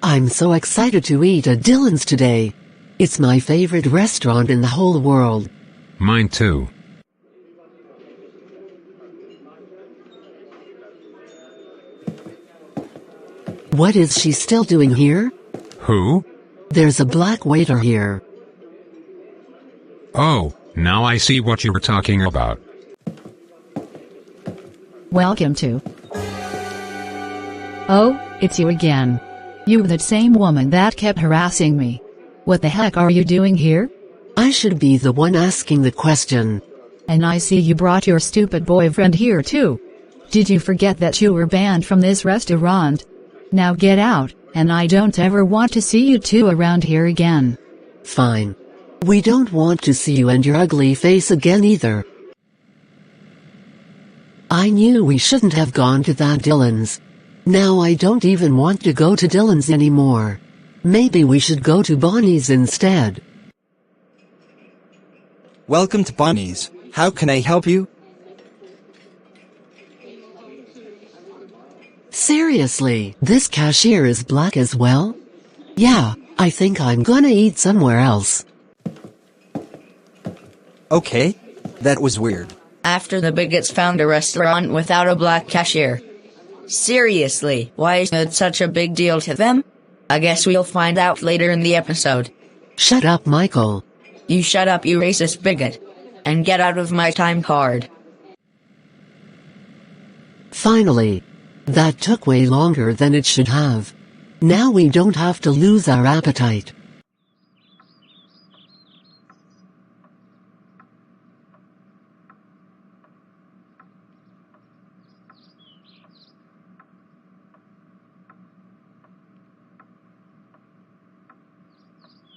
I'm so excited to eat at Dylan's today. It's my favorite restaurant in the whole world. Mine too. What is she still doing here? Who? There's a black waiter here. Oh, now I see what you were talking about. Welcome to... Oh, it's you again. You that same woman that kept harassing me. What the heck are you doing here? I should be the one asking the question. And I see you brought your stupid boyfriend here too. Did you forget that you were banned from this restaurant? Now get out, and I don't ever want to see you two around here again. Fine. We don't want to see you and your ugly face again either. I knew we shouldn't have gone to that Dylan's. Now I don't even want to go to Dylan's anymore. Maybe we should go to Bonnie's instead. Welcome to Bonnie's. How can I help you? Seriously, this cashier is black as well? Yeah, I think I'm gonna eat somewhere else. Okay. That was weird. After the bigots found a restaurant without a black cashier. Seriously, why is it such a big deal to them? I guess we'll find out later in the episode. Shut up, Michael. You shut up, you racist bigot. And get out of my time card. Finally. That took way longer than it should have. Now we don't have to lose our appetite.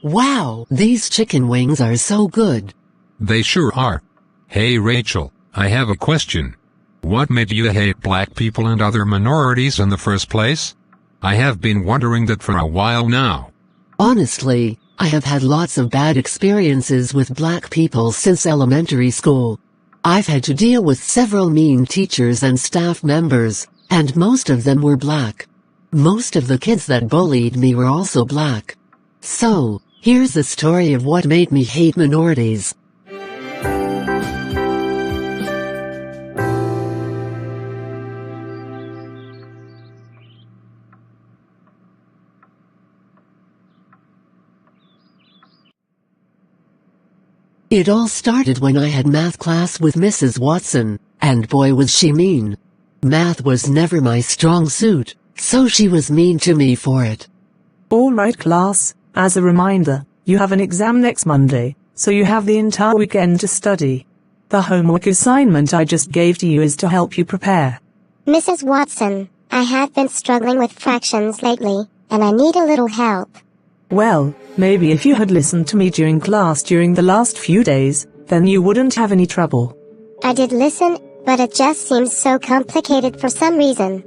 Wow, these chicken wings are so good. They sure are. Hey Rachel, I have a question. What made you hate black people and other minorities in the first place? I have been wondering that for a while now. Honestly, I have had lots of bad experiences with black people since elementary school. I've had to deal with several mean teachers and staff members, and most of them were black. Most of the kids that bullied me were also black. So, here's the story of what made me hate minorities. It all started when I had math class with Mrs. Watson, and boy was she mean. Math was never my strong suit, so she was mean to me for it. All right, class, as a reminder, you have an exam next Monday, so you have the entire weekend to study. The homework assignment I just gave to you is to help you prepare. Mrs. Watson, I have been struggling with fractions lately, and I need a little help. Well, maybe if you had listened to me during class during the last few days, then you wouldn't have any trouble. I did listen, but it just seems so complicated for some reason.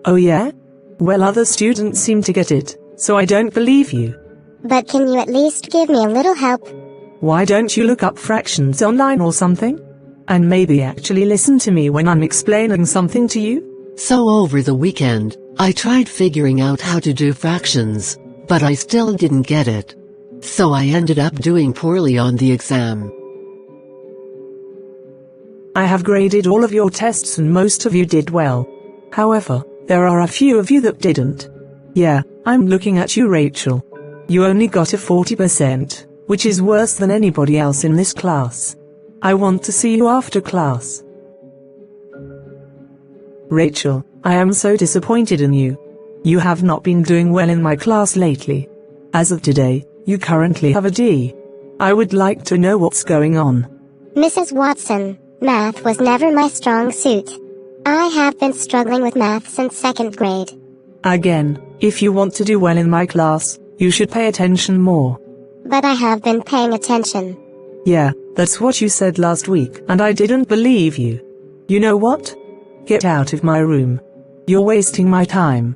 Oh yeah? Well, other students seem to get it, so I don't believe you. But can you at least give me a little help? Why don't you look up fractions online or something? And maybe actually listen to me when I'm explaining something to you? So over the weekend, I tried figuring out how to do fractions, but I still didn't get it. So I ended up doing poorly on the exam. I have graded all of your tests and most of you did well. However, there are a few of you that didn't. Yeah, I'm looking at you, Rachel. You only got a 40%, which is worse than anybody else in this class. I want to see you after class. Rachel, I am so disappointed in you. You have not been doing well in my class lately. As of today, you currently have a D. I would like to know what's going on. Mrs. Watson, math was never my strong suit. I have been struggling with math since 2nd grade. Again, if you want to do well in my class, you should pay attention more. But I have been paying attention. Yeah, that's what you said last week, and I didn't believe you. You know what? Get out of my room. You're wasting my time.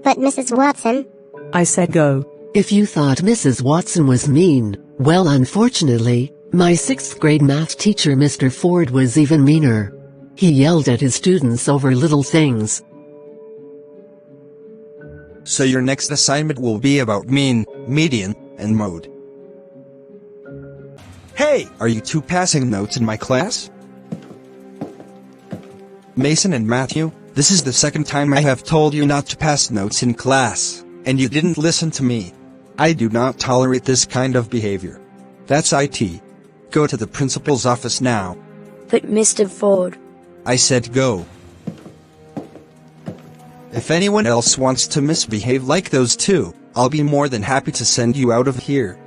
But Mrs. Watson? I said go. If you thought Mrs. Watson was mean, well, unfortunately, my 6th grade math teacher Mr. Ford was even meaner. He yelled at his students over little things. So your next assignment will be about mean, median, and mode. Hey, are you two passing notes in my class? Mason and Matthew, this is the second time I have told you not to pass notes in class, and you didn't listen to me. I do not tolerate this kind of behavior. That's IT. Go to the principal's office now. But Mr. Ford. I said go. If anyone else wants to misbehave like those two, I'll be more than happy to send you out of here.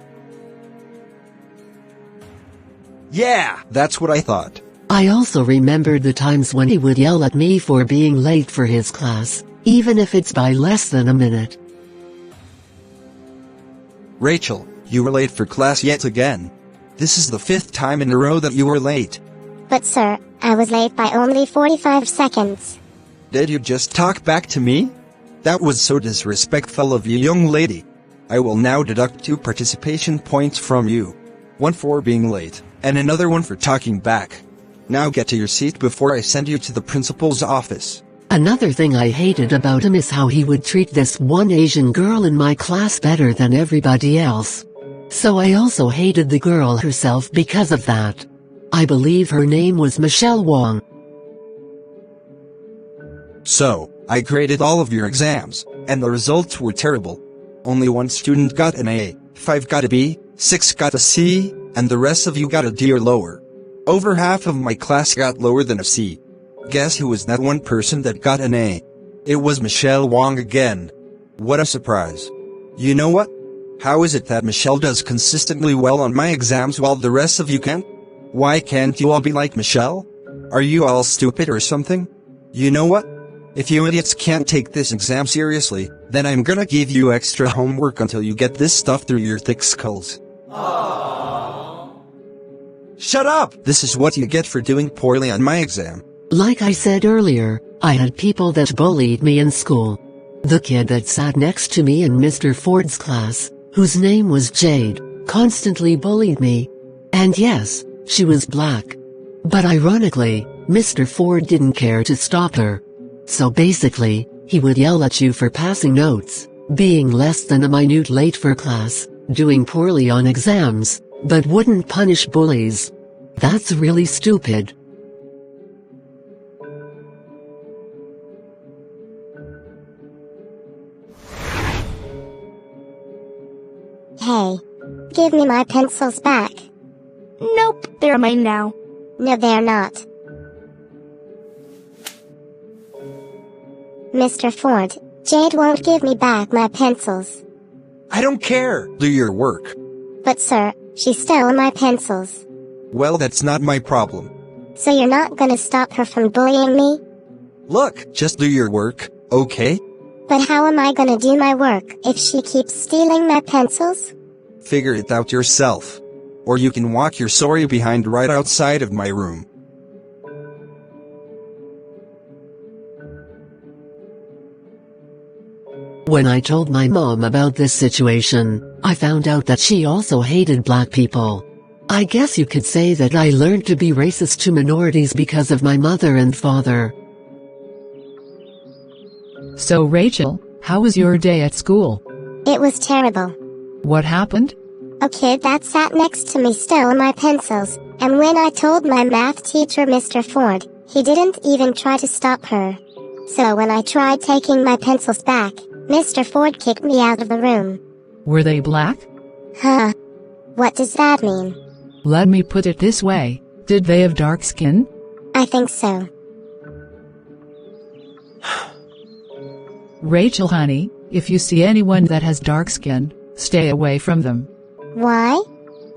Yeah, that's what I thought. I also remembered the times when he would yell at me for being late for his class, even if it's by less than a minute. Rachel, you were late for class yet again. This is the 5th time in a row that you were late. But sir, I was late by only 45 seconds. Did you just talk back to me? That was so disrespectful of you, young lady. I will now deduct 2 participation points from you. 1 for being late, and another 1 for talking back. Now get to your seat before I send you to the principal's office. Another thing I hated about him is how he would treat this one Asian girl in my class better than everybody else. So I also hated the girl herself because of that. I believe her name was Michelle Wong. So, I graded all of your exams, and the results were terrible. Only 1 student got an A, 5 got a B, 6 got a C, and the rest of you got a D or lower. Over half of my class got lower than a C. Guess who was that one person that got an A? It was Michelle Wong again. What a surprise. You know what? How is it that Michelle does consistently well on my exams while the rest of you can't? Why can't you all be like Michelle? Are you all stupid or something? You know what? If you idiots can't take this exam seriously, then I'm gonna give you extra homework until you get this stuff through your thick skulls. Aww. Shut up! This is what you get for doing poorly on my exam. Like I said earlier, I had people that bullied me in school. The kid that sat next to me in Mr. Ford's class, whose name was Jade, constantly bullied me. And yes, she was black. But ironically, Mr. Ford didn't care to stop her. So basically, he would yell at you for passing notes, being less than a minute late for class, doing poorly on exams, but wouldn't punish bullies. That's really stupid. Hey, give me my pencils back. Nope, they're mine now. No, they're not. Mr. Ford, Jade won't give me back my pencils. I don't care. Do your work. But sir, she stole my pencils. Well, that's not my problem. So you're not gonna stop her from bullying me? Look, just do your work, okay? But how am I gonna do my work if she keeps stealing my pencils? Figure it out yourself. Or you can walk your sorry behind right outside of my room. When I told my mom about this situation, I found out that she also hated black people. I guess you could say that I learned to be racist to minorities because of my mother and father. So Rachel, how was your day at school? It was terrible. What happened? A kid that sat next to me stole my pencils, and when I told my math teacher Mr. Ford, he didn't even try to stop her. So when I tried taking my pencils back, Mr. Ford kicked me out of the room. Were they black? Huh? What does that mean? Let me put it this way, did they have dark skin? I think so. Rachel honey, if you see anyone that has dark skin, stay away from them. Why?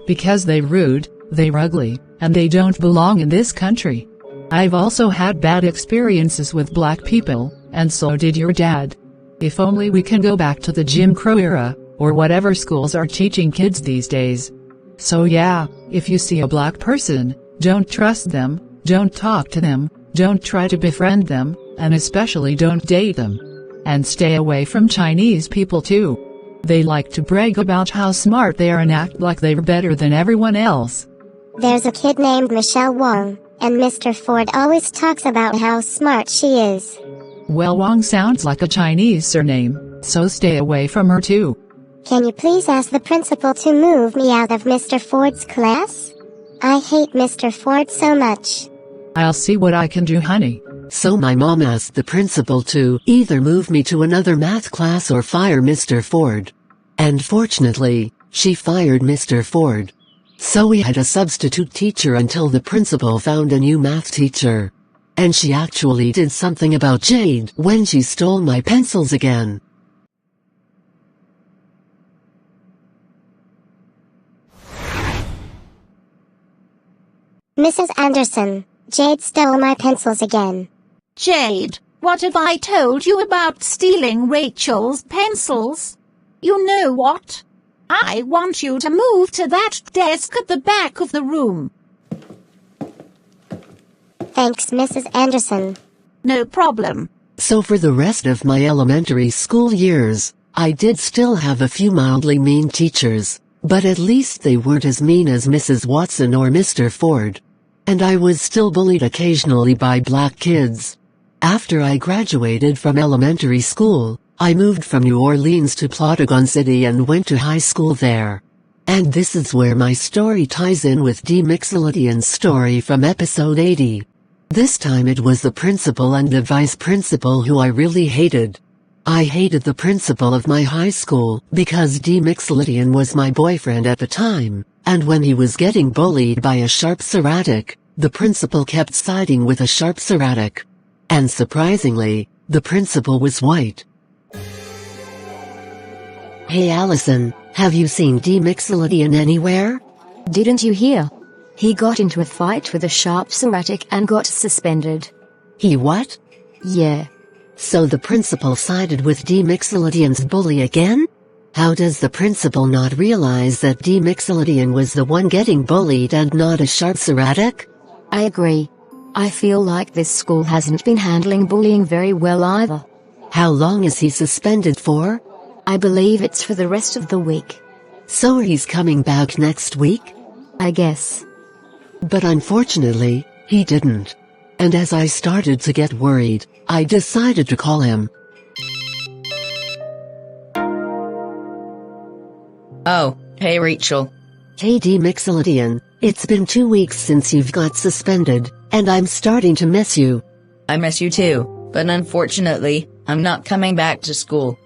Because they're rude, they're ugly, and they don't belong in this country. I've also had bad experiences with black people, and so did your dad. If only we can go back to the Jim Crow era, or whatever schools are teaching kids these days. So yeah, if you see a black person, don't trust them, don't talk to them, don't try to befriend them, and especially don't date them. And stay away from Chinese people too. They like to brag about how smart they are and act like they're better than everyone else. There's a kid named Michelle Wong, and Mr. Ford always talks about how smart she is. Well, Wong sounds like a Chinese surname. So stay away from her too. Can you please ask the principal to move me out of Mr. Ford's class? I hate Mr. Ford so much. I'll see what I can do, honey. So my mom asked the principal to either move me to another math class or fire Mr. Ford. And fortunately, she fired Mr. Ford. So we had a substitute teacher until the principal found a new math teacher. And she actually did something about Jade when she stole my pencils again. Mrs. Anderson, Jade stole my pencils again. Jade, what have I told you about stealing Rachel's pencils? You know what? I want you to move to that desk at the back of the room. Thanks, Mrs. Anderson. No problem. So for the rest of my elementary school years, I did still have a few mildly mean teachers, but at least they weren't as mean as Mrs. Watson or Mr. Ford. And I was still bullied occasionally by black kids. After I graduated from elementary school, I moved from New Orleans to Plotagon City and went to high school there. And this is where my story ties in with D. Mixolydian's story from episode 80. This time it was the principal and the vice principal who I really hated. I hated the principal of my high school because D. Mixolydian was my boyfriend at the time, and when he was getting bullied by a sharp Seratic, the principal kept siding with a sharp Seratic. And surprisingly, the principal was white. Hey Allison, have you seen D. Mixolydian anywhere? Didn't you hear? He got into a fight with a sharp Seratic and got suspended. He what? Yeah. So the principal sided with D. Mixolydian's bully again? How does the principal not realize that D. Mixolydian was the one getting bullied and not a sharp Seratic? I agree. I feel like this school hasn't been handling bullying very well either. How long is he suspended for? I believe it's for the rest of the week. So he's coming back next week? I guess. But unfortunately, he didn't. And as I started to get worried, I decided to call him. Oh, hey Rachel. Hey D. Mixolydian, it's been 2 weeks since you've got suspended, and I'm starting to miss you. I miss you too, but unfortunately, I'm not coming back to school.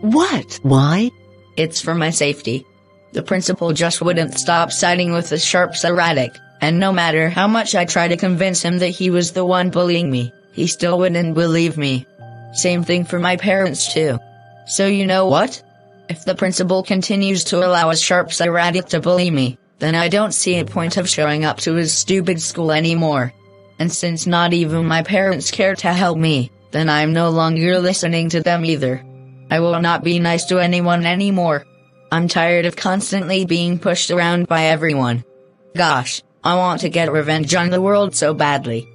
What? Why? It's for my safety. The principal just wouldn't stop siding with the sharp Seratic, and no matter how much I tried to convince him that he was the one bullying me, he still wouldn't believe me. Same thing for my parents too. So you know what? If the principal continues to allow a sharp Seratic to bully me, then I don't see a point of showing up to his stupid school anymore. And since not even my parents care to help me, then I'm no longer listening to them either. I will not be nice to anyone anymore. I'm tired of constantly being pushed around by everyone. Gosh, I want to get revenge on the world so badly.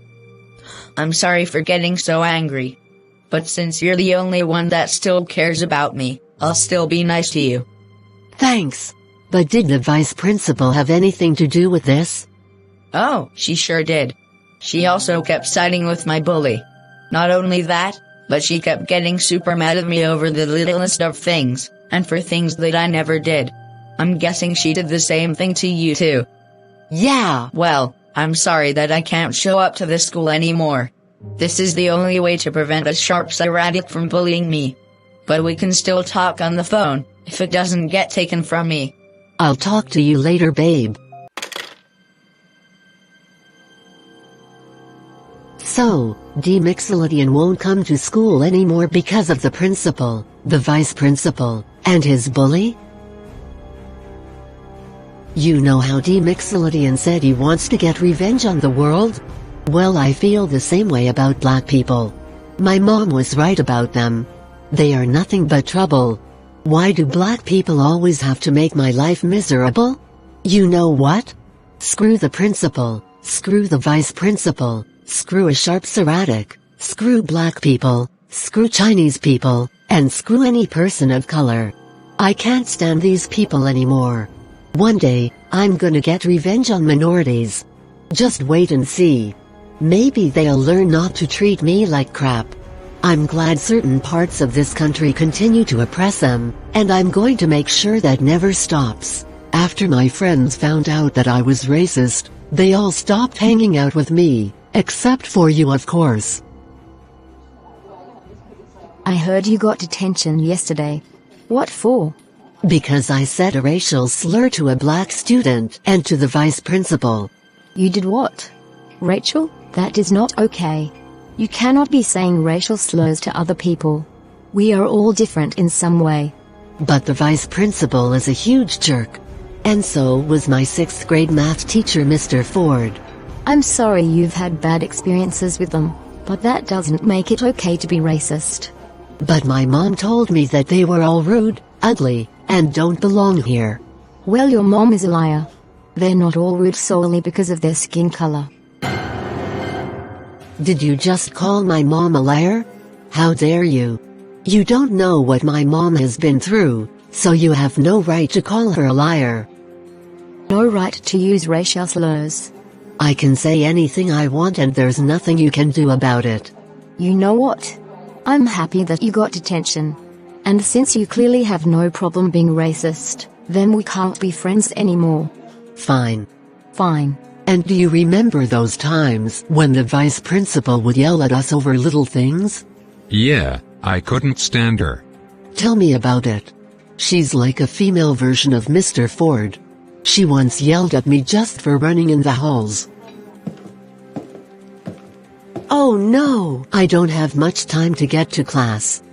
I'm sorry for getting so angry. But since you're the only one that still cares about me, I'll still be nice to you. Thanks. But did the vice principal have anything to do with this? Oh, she sure did. She also kept siding with my bully. Not only that, but she kept getting super mad at me over the littlest of things, and for things that I never did. I'm guessing she did the same thing to you too. Yeah. Well, I'm sorry that I can't show up to this school anymore. This is the only way to prevent a sharp Seratic from bullying me. But we can still talk on the phone, if it doesn't get taken from me. I'll talk to you later, babe. So, D. Mixolydian won't come to school anymore because of the principal, the vice principal, and his bully? You know how D. Mixolydian said he wants to get revenge on the world? Well, I feel the same way about black people. My mom was right about them. They are nothing but trouble. Why do black people always have to make my life miserable? You know what? Screw the principal, screw the vice principal, screw a sharp Seratic, screw black people, screw Chinese people, and screw any person of color. I can't stand these people anymore. One day, I'm gonna get revenge on minorities. Just wait and see. Maybe they'll learn not to treat me like crap. I'm glad certain parts of this country continue to oppress them, and I'm going to make sure that never stops. After my friends found out that I was racist, they all stopped hanging out with me, except for you, of course. I heard you got detention yesterday. What for? Because I said a racial slur to a black student and to the vice principal. You did what? Rachel, that is not okay. You cannot be saying racial slurs to other people. We are all different in some way. But the vice principal is a huge jerk. And so was my 6th grade math teacher, Mr. Ford. I'm sorry you've had bad experiences with them, but that doesn't make it okay to be racist. But my mom told me that they were all rude, ugly, and don't belong here. Well, your mom is a liar. They're not all rude solely because of their skin color. Did you just call my mom a liar? How dare you? You don't know what my mom has been through, so you have no right to call her a liar. No right to use racial slurs. I can say anything I want and there's nothing you can do about it. You know what? I'm happy that you got detention. And since you clearly have no problem being racist, then we can't be friends anymore. Fine. Fine. And do you remember those times when the vice principal would yell at us over little things? Yeah, I couldn't stand her. Tell me about it. She's like a female version of Mr. Ford. She once yelled at me just for running in the halls. Oh no! I don't have much time to get to class.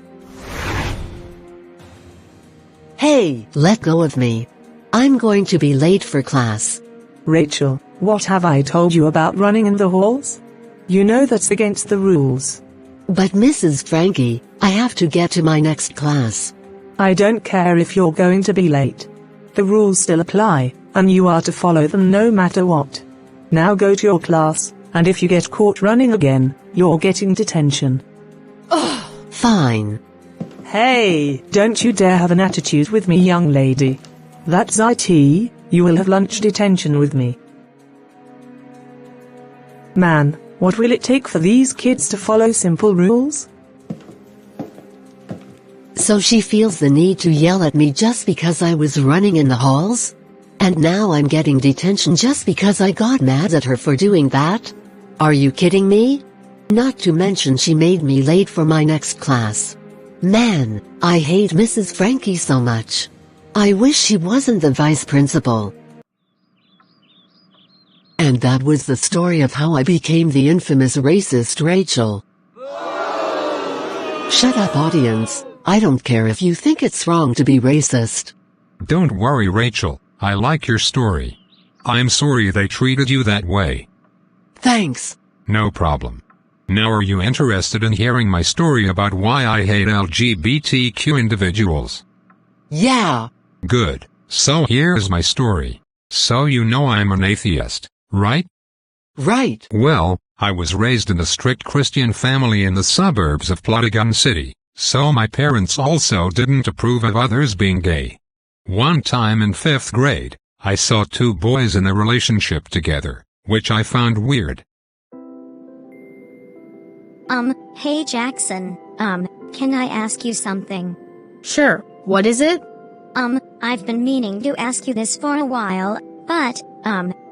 Hey, let go of me. I'm going to be late for class. Rachel, what have I told you about running in the halls? You know that's against the rules. But Mrs. Frankie, I have to get to my next class. I don't care if you're going to be late. The rules still apply, and you are to follow them no matter what. Now go to your class, and if you get caught running again, you're getting detention. Oh, fine. Hey, don't you dare have an attitude with me, young lady. That's IT, you will have lunch detention with me. Man, what will it take for these kids to follow simple rules? So she feels the need to yell at me just because I was running in the halls? And now I'm getting detention just because I got mad at her for doing that? Are you kidding me? Not to mention she made me late for my next class. Man, I hate Mrs. Frankie so much. I wish she wasn't the vice principal. And that was the story of how I became the infamous racist Rachel. Shut up, audience. I don't care if you think it's wrong to be racist. Don't worry, Rachel. I like your story. I'm sorry they treated you that way. Thanks. No problem. Now are you interested in hearing my story about why I hate LGBTQ individuals? Yeah. Good. So here's my story. So you know I'm an atheist, right? Right. Well, I was raised in a strict Christian family in the suburbs of Plotagon City, so my parents also didn't approve of others being gay. One time in 5th grade, I saw 2 boys in a relationship together, which I found weird. Hey Jackson, can I ask you something? Sure, what is it? I've been meaning to ask you this for a while, but,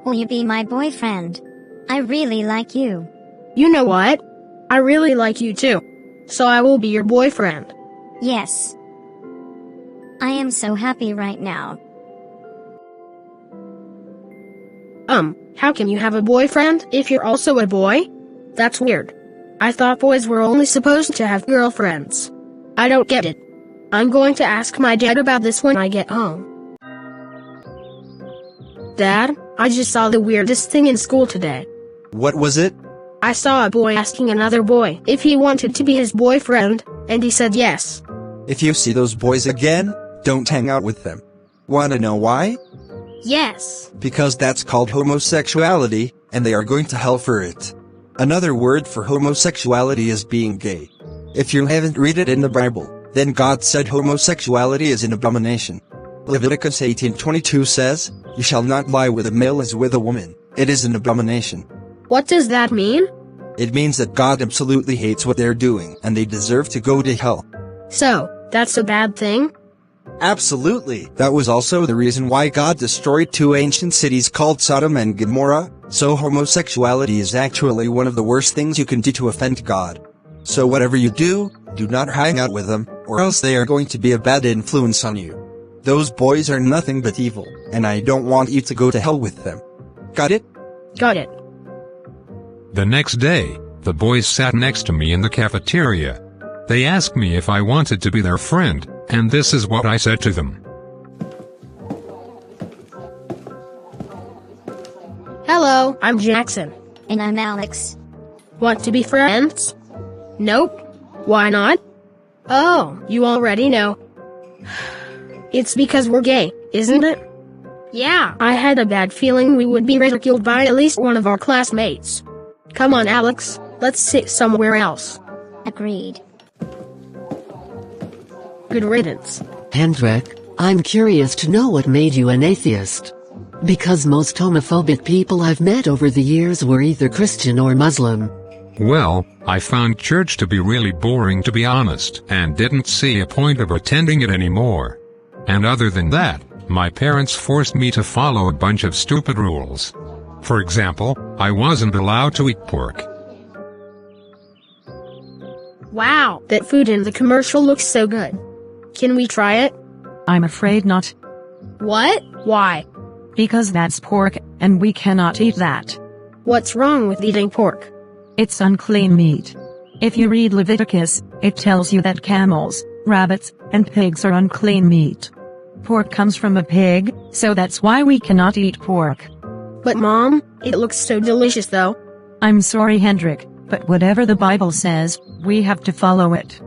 will you be my boyfriend? I really like you. You know what? I really like you too. So I will be your boyfriend. Yes. I am so happy right now. How can you have a boyfriend if you're also a boy? That's weird. I thought boys were only supposed to have girlfriends. I don't get it. I'm going to ask my dad about this when I get home. Dad, I just saw the weirdest thing in school today. What was it? I saw a boy asking another boy if he wanted to be his boyfriend, and he said yes. If you see those boys again, don't hang out with them. Wanna know why? Yes. Because that's called homosexuality, and they are going to hell for it. Another word for homosexuality is being gay. If you haven't read it in the Bible, then God said homosexuality is an abomination. Leviticus 18:22 says, "You shall not lie with a male as with a woman, it is an abomination." What does that mean? It means that God absolutely hates what they're doing and they deserve to go to hell. So, that's a bad thing? Absolutely. That was also the reason why God destroyed 2 ancient cities called Sodom and Gomorrah, so homosexuality is actually one of the worst things you can do to offend God. So whatever you do, do not hang out with them, or else they are going to be a bad influence on you. Those boys are nothing but evil, and I don't want you to go to hell with them. Got it? Got it. The next day, the boys sat next to me in the cafeteria. They asked me if I wanted to be their friend, and this is what I said to them. Hello, I'm Jackson. And I'm Alex. Want to be friends? Nope. Why not? Oh, you already know. It's because we're gay, isn't it? Yeah, I had a bad feeling we would be ridiculed by at least one of our classmates. Come on, Alex, let's sit somewhere else. Agreed. Good riddance. Hendrik, I'm curious to know what made you an atheist. Because most homophobic people I've met over the years were either Christian or Muslim. Well, I found church to be really boring, to be honest, and didn't see a point of attending it anymore. And other than that, my parents forced me to follow a bunch of stupid rules. For example, I wasn't allowed to eat pork. Wow, that food in the commercial looks so good. Can we try it? I'm afraid not. What? Why? Because that's pork, and we cannot eat that. What's wrong with eating pork? It's unclean meat. If you read Leviticus, it tells you that camels, rabbits, and pigs are unclean meat. Pork comes from a pig, so that's why we cannot eat pork. But Mom, it looks so delicious though. I'm sorry, Hendrik, but whatever the Bible says, we have to follow it.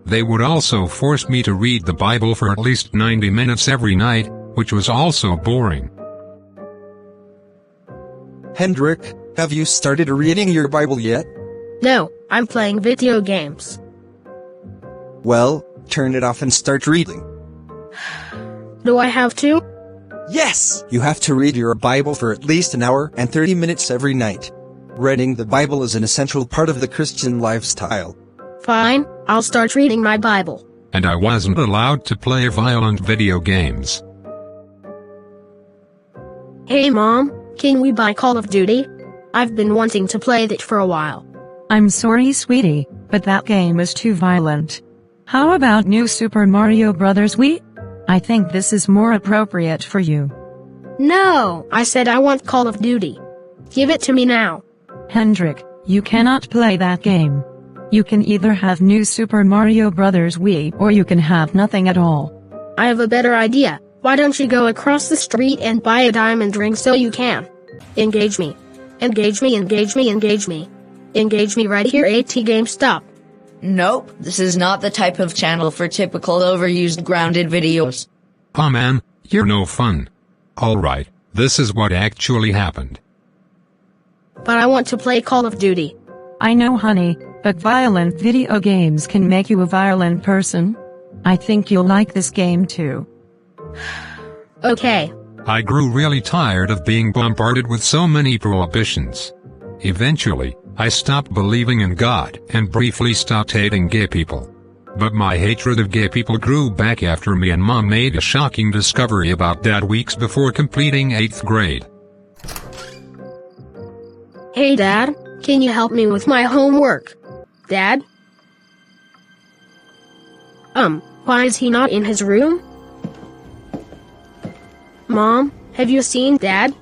They would also force me to read the Bible for at least 90 minutes every night, which was also boring. Hendrik, have you started reading your Bible yet? No, I'm playing video games. Well, turn it off and start reading. Do I have to? Yes! You have to read your Bible for at least an hour and 30 minutes every night. Reading the Bible is an essential part of the Christian lifestyle. Fine, I'll start reading my Bible. And I wasn't allowed to play violent video games. Hey Mom, can we buy Call of Duty? I've been wanting to play that for a while. I'm sorry, sweetie, but that game is too violent. How about new Super Mario Bros. Wii? I think this is more appropriate for you. No, I said I want Call of Duty. Give it to me now. Hendrik, you cannot play that game. You can either have new Super Mario Bros. Wii or you can have nothing at all. I have a better idea. Why don't you go across the street and buy a diamond ring so you can engage me? Engage me, engage me, engage me. Engage me right here, AT GameStop. Nope, this is not the type of channel for typical overused grounded videos. Aw man, you're no fun. Alright, this is what actually happened. But I want to play Call of Duty. I know, honey, but violent video games can make you a violent person. I think you'll like this game too. Okay. I grew really tired of being bombarded with so many prohibitions. Eventually, I stopped believing in God and briefly stopped hating gay people. But my hatred of gay people grew back after me and Mom made a shocking discovery about Dad weeks before completing 8th grade. Hey Dad, can you help me with my homework? Dad? Why is he not in his room? Mom, have you seen Dad?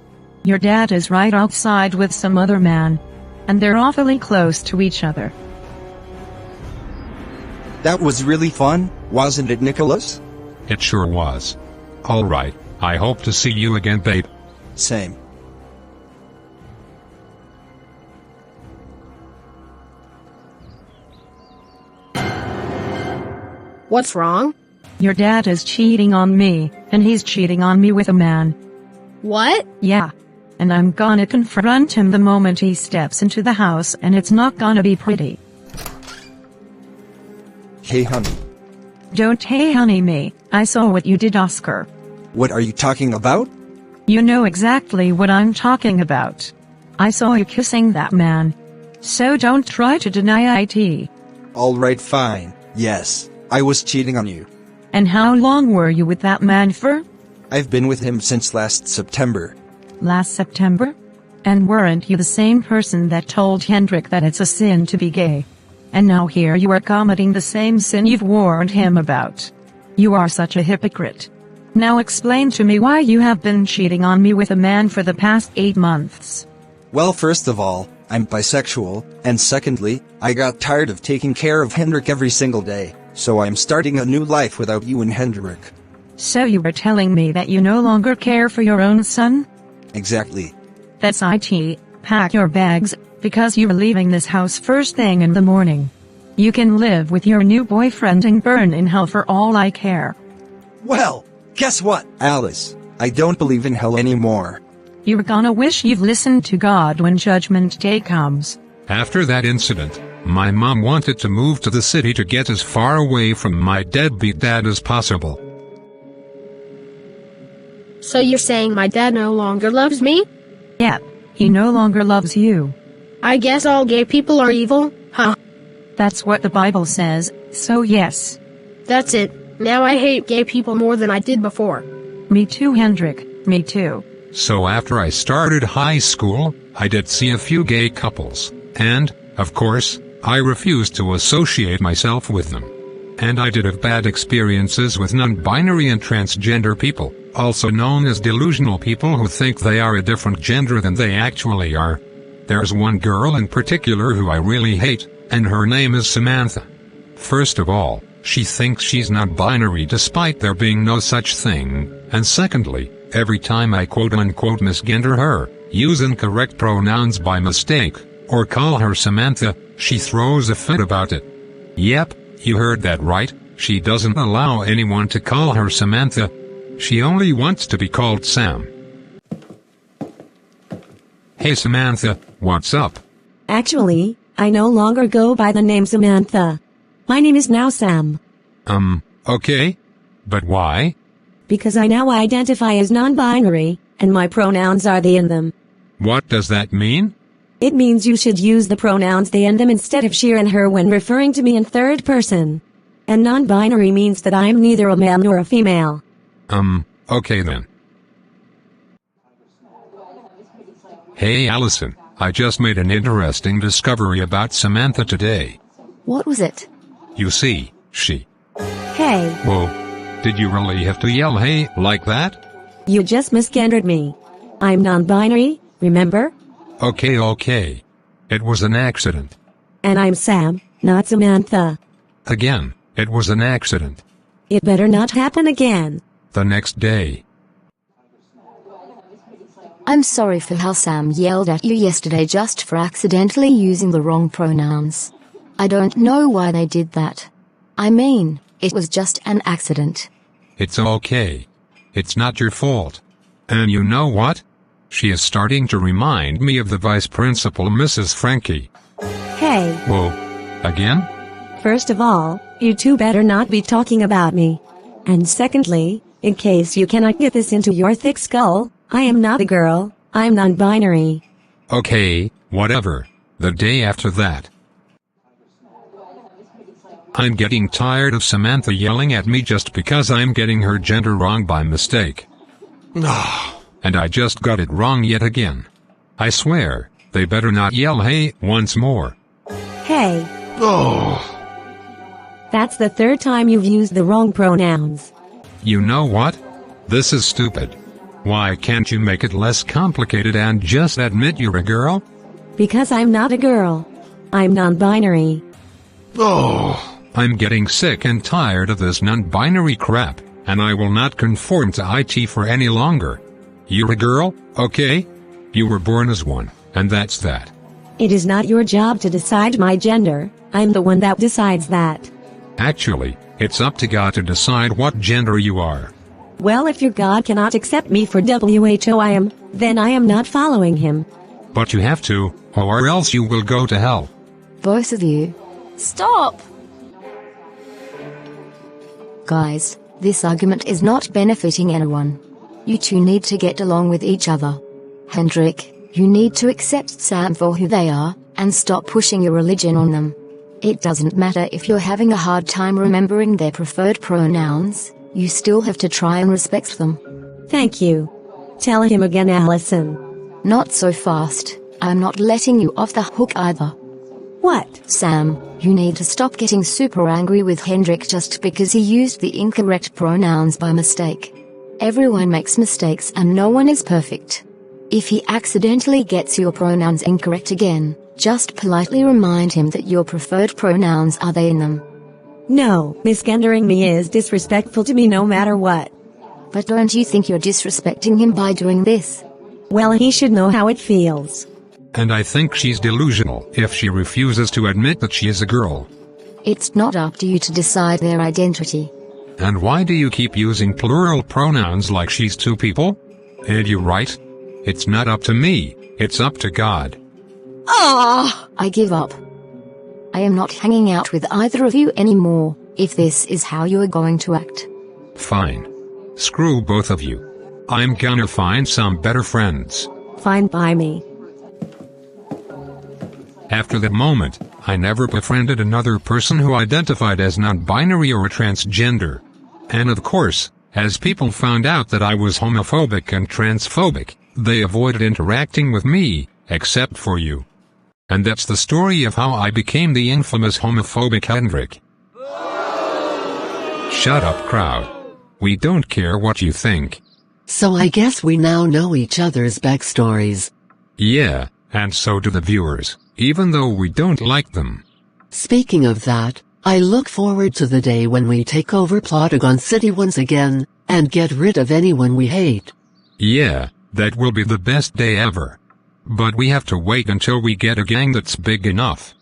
Your dad is right outside with some other man. And they're awfully close to each other. That was really fun, wasn't it, Nicholas? It sure was. Alright, I hope to see you again, babe. Same. What's wrong? Your dad is cheating on me, and he's cheating on me with a man. What? Yeah. And I'm gonna confront him the moment he steps into the house, and it's not gonna be pretty. Hey honey. Don't hey honey me, I saw what you did, Oscar. What are you talking about? You know exactly what I'm talking about. I saw you kissing that man. So don't try to deny it. Alright, fine. Yes, I was cheating on you. And how long were you with that man for? I've been with him since last September. Last September? And weren't you the same person that told Hendrik that it's a sin to be gay? And now here you are committing the same sin you've warned him about. You are such a hypocrite. Now explain to me why you have been cheating on me with a man for the past 8 months. Well, first of all, I'm bisexual, and secondly, I got tired of taking care of Hendrik every single day, so I'm starting a new life without you and Hendrik. So you were telling me that you no longer care for your own son? Exactly. That's it. Pack your bags, because you're leaving this house first thing in the morning. You can live with your new boyfriend and burn in hell for all I care. Well, guess what, Alice? I don't believe in hell anymore. You're gonna wish you've listened to God when Judgment Day comes. After that incident, my mom wanted to move to the city to get as far away from my deadbeat dad as possible. So you're saying my dad no longer loves me? Yep, he no longer loves you. I guess all gay people are evil, huh? That's what the Bible says, so yes. That's it. Now I hate gay people more than I did before. Me too, Hendrik, me too. So after I started high school, I did see a few gay couples, and, of course, I refused to associate myself with them. And I did have bad experiences with non-binary and transgender people, also known as delusional people who think they are a different gender than they actually are. There's one girl in particular who I really hate, and her name is Samantha. First of all, she thinks she's not binary despite there being no such thing, and secondly, every time I quote-unquote misgender her, use incorrect pronouns by mistake, or call her Samantha, she throws a fit about it. Yep, you heard that right, she doesn't allow anyone to call her Samantha. She only wants to be called Sam. Hey Samantha, what's up? Actually, I no longer go by the name Samantha. My name is now Sam. Okay. But why? Because I now identify as non-binary, and my pronouns are they and them. What does that mean? It means you should use the pronouns they and them instead of she and her when referring to me in third person. And non-binary means that I am neither a male nor a female. Okay then. Hey Allison, I just made an interesting discovery about Samantha today. What was it? You see, she... Hey. Whoa. Did you really have to yell hey like that? You just misgendered me. I'm non-binary, remember? Okay. It was an accident. And I'm Sam, not Samantha. Again, it was an accident. It better not happen again. The next day. I'm sorry for how Sam yelled at you yesterday just for accidentally using the wrong pronouns. I don't know why they did that. I mean, it was just an accident. It's okay. It's not your fault. And you know what? She is starting to remind me of the vice principal, Mrs. Frankie. Hey. Whoa. Again? First of all, you two better not be talking about me. And secondly, in case you cannot get this into your thick skull, I am not a girl, I'm non-binary. Okay, whatever. The day after that. I'm getting tired of Samantha yelling at me just because I'm getting her gender wrong by mistake. And I just got it wrong yet again. I swear, they better not yell hey once more. Hey. Oh. That's the third time you've used the wrong pronouns. You know what? This is stupid. Why can't you make it less complicated and just admit you're a girl? Because I'm not a girl. I'm non-binary. Oh, I'm getting sick and tired of this non-binary crap, and I will not conform to IT for any longer. You're a girl, okay? You were born as one, and that's that. It is not your job to decide my gender, I'm the one that decides that. Actually, it's up to God to decide what gender you are. Well, if your God cannot accept me for WHO I am, then I am not following him. But you have to, or else you will go to hell. Both of you. Stop! Guys, this argument is not benefiting anyone. You two need to get along with each other. Hendrik, You need to accept Sam for who they are, and stop pushing your religion on them. It doesn't matter if you're having a hard time remembering their preferred pronouns, you still have to try and respect them. Thank you. Tell him again, Allison. Not so fast, I'm not letting you off the hook either. What? Sam, you need to stop getting super angry with Hendrik just because he used the incorrect pronouns by mistake. Everyone makes mistakes and no one is perfect. If he accidentally gets your pronouns incorrect again, just politely remind him that your preferred pronouns are they in them. No, misgendering me is disrespectful to me no matter what. But don't you think you're disrespecting him by doing this? Well, he should know how it feels. And I think she's delusional if she refuses to admit that she is a girl. It's not up to you to decide their identity. And why do you keep using plural pronouns like she's two people? Ain't you right? It's not up to me, it's up to God. I give up. I am not hanging out with either of you anymore, if this is how you are going to act. Fine. Screw both of you. I'm gonna find some better friends. Fine by me. After that moment, I never befriended another person who identified as non-binary or transgender. And of course, as people found out that I was homophobic and transphobic, they avoided interacting with me, except for you. And that's the story of how I became the infamous homophobic Hendrik. Shut up, crowd. We don't care what you think. So I guess we now know each other's backstories. Yeah, and so do the viewers, even though we don't like them. Speaking of that, I look forward to the day when we take over Plotagon City once again, and get rid of anyone we hate. Yeah, that will be the best day ever. But we have to wait until we get a gang that's big enough.